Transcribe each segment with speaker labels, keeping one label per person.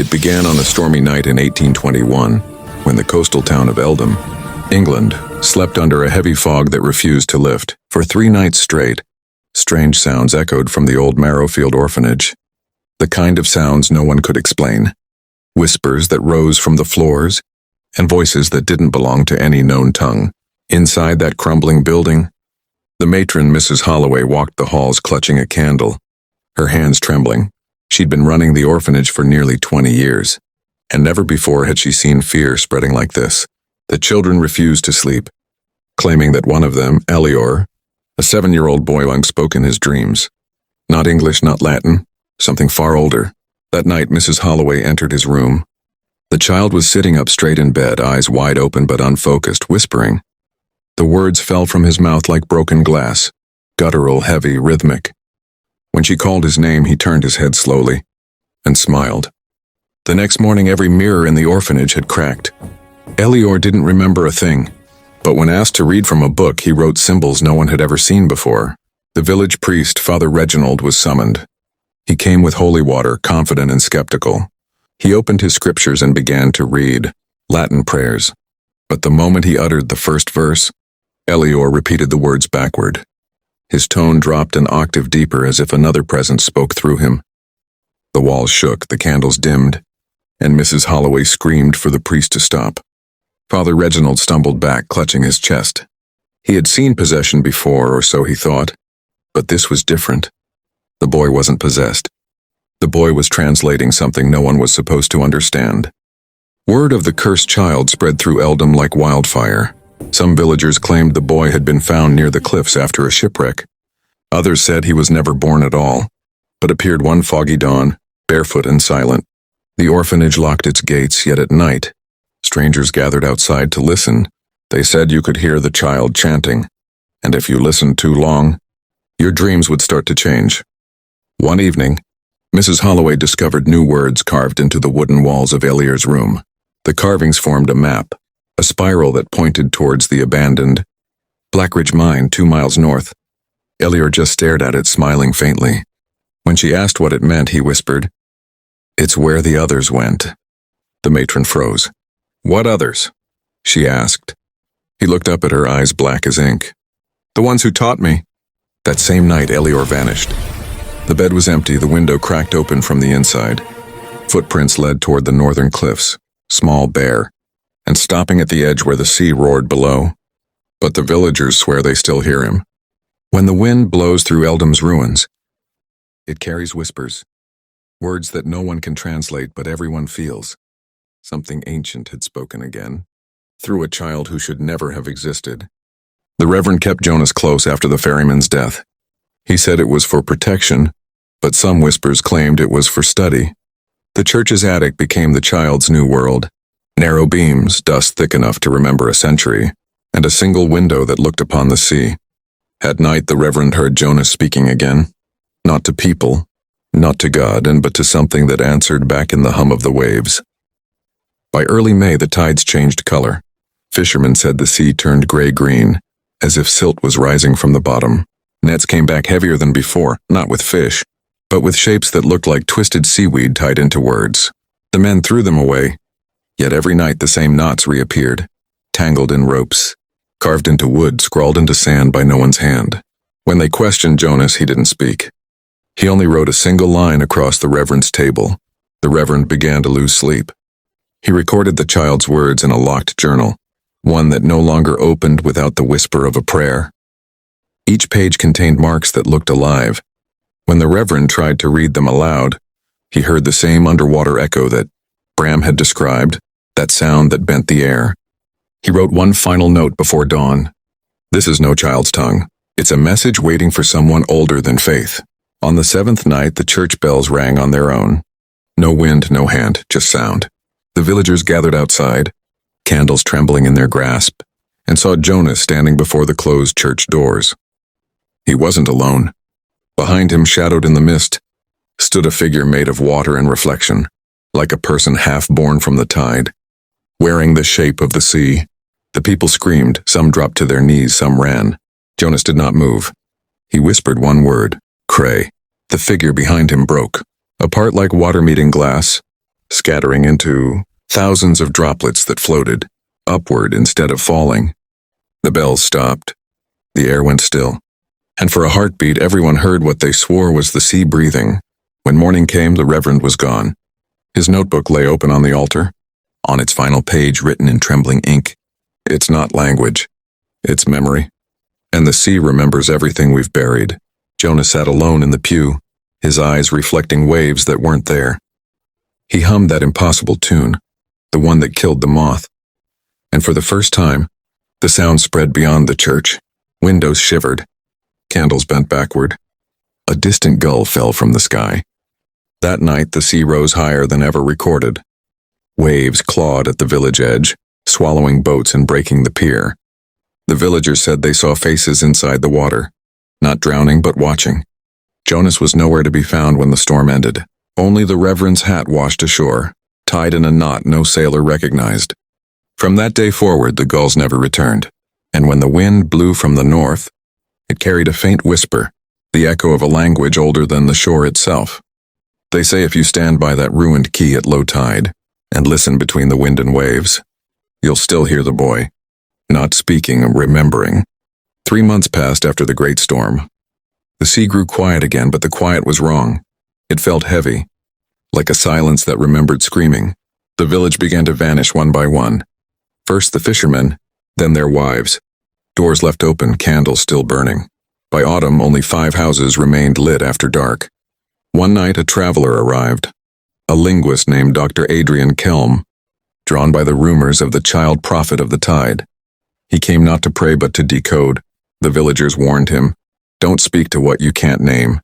Speaker 1: It began on a stormy night in 1821, when the coastal town of Eldham, England, slept under a heavy fog that refused to lift. For 3 nights straight, strange sounds echoed from the old Marrowfield orphanage. The kind of sounds no one could explain. Whispers that rose from the floors, and voices that didn't belong to any known tongue. Inside that crumbling building, the matron, Mrs. Holloway, walked the halls clutching a candle, her hands trembling. She'd been running the orphanage for nearly 20 years, and never before had she seen fear spreading like this. The children refused to sleep, claiming that one of them, Elior, a 7-year-old boy, once spoke in his dreams. Not English, not Latin, something far older. That night, Mrs. Holloway entered his room. The child was sitting up straight in bed, eyes wide open but unfocused, whispering. The words fell from his mouth like broken glass, guttural, heavy, rhythmic. When she called his name, he turned his head slowly and smiled. The next morning, every mirror in the orphanage had cracked. Elior didn't remember a thing, but when asked to read from a book, he wrote symbols no one had ever seen before. The village priest, Father Reginald, was summoned. He came with holy water, confident and skeptical. He opened his scriptures and began to read Latin prayers. But the moment he uttered the first verse, Elior repeated the words backward. His tone dropped an octave deeper, as if another presence spoke through him. The walls shook, the candles dimmed, and Mrs. Holloway screamed for the priest to stop. Father Reginald stumbled back, clutching his chest. He had seen possession before, or so he thought, but this was different. The boy wasn't possessed. The boy was translating something no one was supposed to understand. Word of the cursed child spread through Eldham like wildfire. Some villagers claimed the boy had been found near the cliffs after a shipwreck. Others said he was never born at all, but appeared one foggy dawn, barefoot and silent. The orphanage locked its gates, yet at night, strangers gathered outside to listen. They said you could hear the child chanting, and if you listened too long, your dreams would start to change. One evening, Mrs. Holloway discovered new words carved into the wooden walls of Elior's room. The carvings formed a map, a spiral that pointed towards the abandoned Blackridge mine 2 miles north. Elior just stared at it, smiling faintly. When she asked what it meant, he whispered, "It's where the others went." The matron froze. "What others?" she asked. He looked up at her, eyes black as ink. "The ones who taught me." That same night, Elior vanished. The bed was empty, the window cracked open from the inside. Footprints led toward the northern cliffs, small, bare, and stopping at the edge where the sea roared below. But the villagers swear they still hear him. When the wind blows through Eldham's ruins, it carries whispers, words that no one can translate but everyone feels. Something ancient had spoken again, through a child who should never have existed. The Reverend kept Jonas close after the ferryman's death. He said it was for protection, but some whispers claimed it was for study. The church's attic became the child's new world. Narrow beams, dust thick enough to remember a century, and a single window that looked upon the sea. At night, the Reverend heard Jonas speaking again, not to people, not to God, but to something that answered back in the hum of the waves. By early May, the tides changed color. Fishermen said the sea turned gray-green, as if silt was rising from the bottom. Nets came back heavier than before, not with fish, but with shapes that looked like twisted seaweed tied into words. The men threw them away, yet every night the same knots reappeared, tangled in ropes, carved into wood, scrawled into sand by no one's hand. When they questioned Jonas, he didn't speak. He only wrote a single line across the Reverend's table. The Reverend began to lose sleep. He recorded the child's words in a locked journal, one that no longer opened without the whisper of a prayer. Each page contained marks that looked alive. When the Reverend tried to read them aloud, he heard the same underwater echo that Bram had described, that sound that bent the air. He wrote one final note before dawn. "This is no child's tongue. It's a message waiting for someone older than faith." On the 7th night, the church bells rang on their own. No wind, no hand, just sound. The villagers gathered outside, candles trembling in their grasp, and saw Jonas standing before the closed church doors. He wasn't alone. Behind him, shadowed in the mist, stood a figure made of water and reflection, like a person half born from the tide, wearing the shape of the sea. The people screamed, some dropped to their knees, some ran. Jonas did not move. He whispered one word, "Cray." The figure behind him broke, apart like water meeting glass. scattering into thousands of droplets that floated upward instead of falling. The bells stopped. The air went still. And for a heartbeat, everyone heard what they swore was the sea breathing. When morning came, the Reverend was gone. His notebook lay open on the altar. On its final page, written in trembling ink, "It's not language. It's memory. And the sea remembers everything we've buried." Jonah sat alone in the pew, his eyes reflecting waves that weren't there. He hummed that impossible tune, the one that killed the moth. And for the first time, the sound spread beyond the church. Windows shivered. Candles bent backward. A distant gull fell from the sky. That night, the sea rose higher than ever recorded. Waves clawed at the village edge, swallowing boats and breaking the pier. The villagers said they saw faces inside the water, not drowning but watching. Jonas was nowhere to be found when the storm ended. Only the Reverend's hat washed ashore, tied in a knot no sailor recognized. From that day forward, the gulls never returned, and when the wind blew from the north, it carried a faint whisper, the echo of a language older than the shore itself. They say if you stand by that ruined quay at low tide and listen between the wind and waves, you'll still hear the boy, not speaking, remembering. 3 months passed after the great storm. The sea grew quiet again, but the quiet was wrong. It felt heavy, like a silence that remembered screaming. The village began to vanish one by one. First the fishermen, then their wives. Doors left open, candles still burning. By autumn, only 5 houses remained lit after dark. One night, a traveler arrived, a linguist named Dr. Adrian Kelm, drawn by the rumors of the child prophet of the tide. He came not to pray but to decode. The villagers warned him, "Don't speak to what you can't name."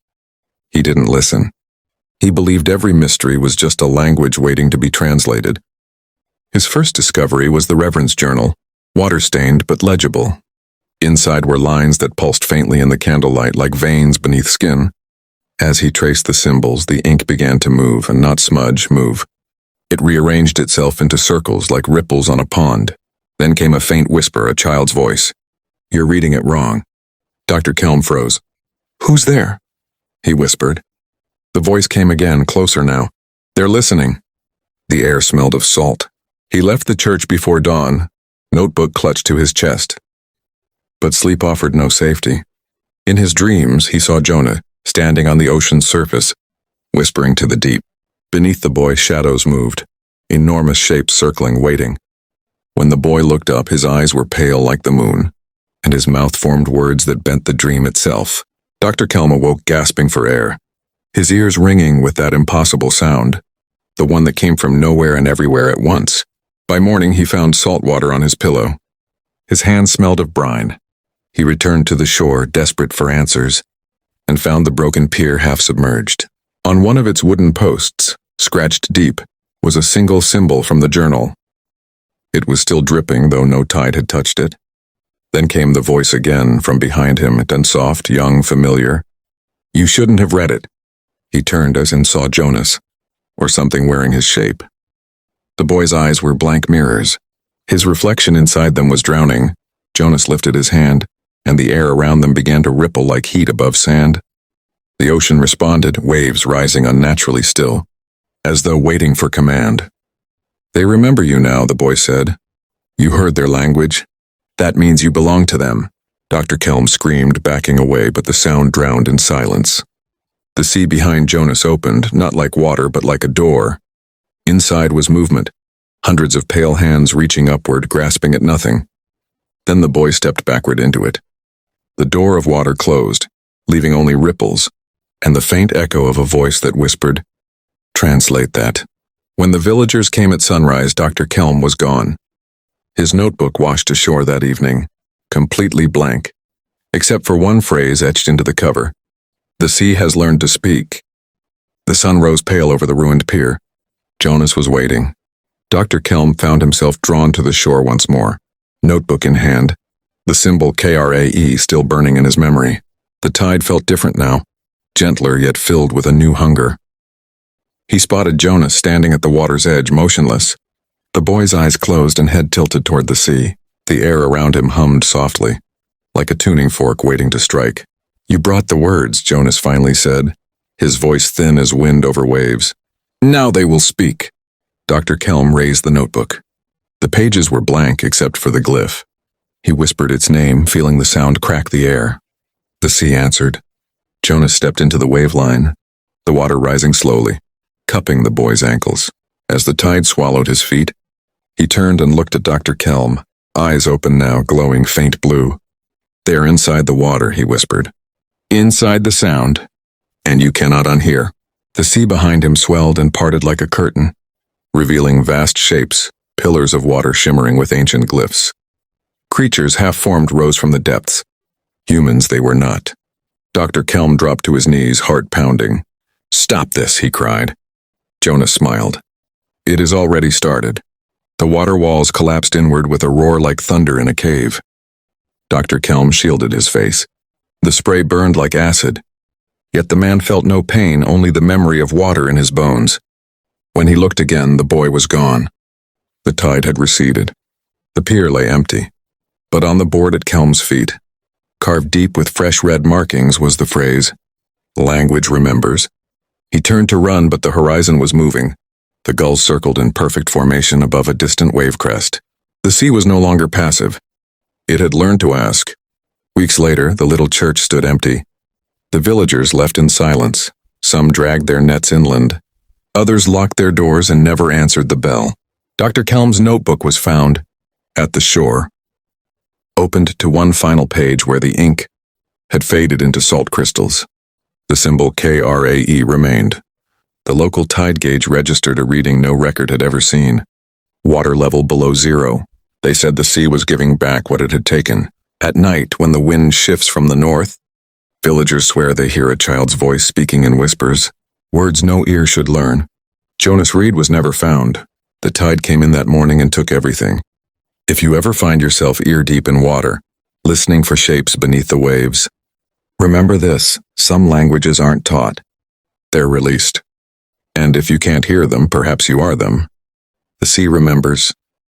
Speaker 1: He didn't listen. He believed every mystery was just a language waiting to be translated. His first discovery was the Reverend's journal, water-stained but legible. Inside were lines that pulsed faintly in the candlelight like veins beneath skin. As he traced the symbols, the ink began to move, and not smudge, move. It rearranged itself into circles like ripples on a pond. Then came a faint whisper, a child's voice. "You're reading it wrong." Dr. Kelm froze. "Who's there?" he whispered. The voice came again, closer now. "They're listening." The air smelled of salt. He left the church before dawn, notebook clutched to his chest. But sleep offered no safety. In his dreams, he saw Jonah, standing on the ocean's surface, whispering to the deep. Beneath the boy, shadows moved, enormous shapes circling, waiting. When the boy looked up, his eyes were pale like the moon, and his mouth formed words that bent the dream itself. Dr. Kelm awoke, gasping for air, his ears ringing with that impossible sound, the one that came from nowhere and everywhere at once. By morning, he found salt water on his pillow. His hands smelled of brine. He returned to the shore, desperate for answers, and found the broken pier half submerged. On one of its wooden posts, scratched deep, was a single symbol from the journal. It was still dripping, though no tide had touched it. Then came the voice again from behind him, and soft, young, familiar. "You shouldn't have read it." He turned as and saw Jonas, or something wearing his shape. The boy's eyes were blank mirrors. His reflection inside them was drowning. Jonas lifted his hand, and the air around them began to ripple like heat above sand. The ocean responded, waves rising unnaturally still, as though waiting for command. "They remember you now," the boy said. "You heard their language. That means you belong to them." Dr. Kelm screamed, backing away, but the sound drowned in silence. The sea behind Jonas opened, not like water, but like a door. Inside was movement, hundreds of pale hands reaching upward, grasping at nothing. Then the boy stepped backward into it. The door of water closed, leaving only ripples, and the faint echo of a voice that whispered, "Translate that." When the villagers came at sunrise, Dr. Kelm was gone. His notebook washed ashore that evening, completely blank, except for one phrase etched into the cover. "The sea has learned to speak." The sun rose pale over the ruined pier. Jonas was waiting. Dr. Kelm found himself drawn to the shore once more, notebook in hand, the symbol KRAE still burning in his memory. The tide felt different now, gentler yet filled with a new hunger. He spotted Jonas standing at the water's edge, motionless. The boy's eyes closed and head tilted toward the sea. The air around him hummed softly, like a tuning fork waiting to strike. "You brought the words," Jonas finally said, his voice thin as wind over waves. "Now they will speak." Dr. Kelm raised the notebook. The pages were blank except for the glyph. He whispered its name, feeling the sound crack the air. The sea answered. Jonas stepped into the wave line, the water rising slowly, cupping the boy's ankles. As the tide swallowed his feet, he turned and looked at Dr. Kelm, eyes open now, glowing faint blue. "They're inside the water," he whispered. "Inside the sound, and you cannot unhear." The sea behind him swelled and parted like a curtain, revealing vast shapes, pillars of water shimmering with ancient glyphs. Creatures half-formed rose from the depths. Humans they were not. Dr. Kelm dropped to his knees, heart pounding. "Stop this," he cried. Jonas smiled. "It has already started." The water walls collapsed inward with a roar like thunder in a cave. Dr. Kelm shielded his face. The spray burned like acid. Yet the man felt no pain, only the memory of water in his bones. When he looked again, the boy was gone. The tide had receded. The pier lay empty. But on the board at Kelm's feet, carved deep with fresh red markings, was the phrase, "Language remembers." He turned to run, but the horizon was moving. The gulls circled in perfect formation above a distant wave crest. The sea was no longer passive. It had learned to ask. Weeks later, the little church stood empty. The villagers left in silence. Some dragged their nets inland. Others locked their doors and never answered the bell. Dr. Kelm's notebook was found at the shore, opened to one final page where the ink had faded into salt crystals. The symbol KRAE remained. The local tide gauge registered a reading no record had ever seen. Water level below zero. They said the sea was giving back what it had taken. At night, when the wind shifts from the north, villagers swear they hear a child's voice speaking in whispers, words no ear should learn. Jonas Reed was never found. The tide came in that morning and took everything. If you ever find yourself ear-deep in water, listening for shapes beneath the waves, remember this: some languages aren't taught. They're released. And if you can't hear them, perhaps you are them. The sea remembers,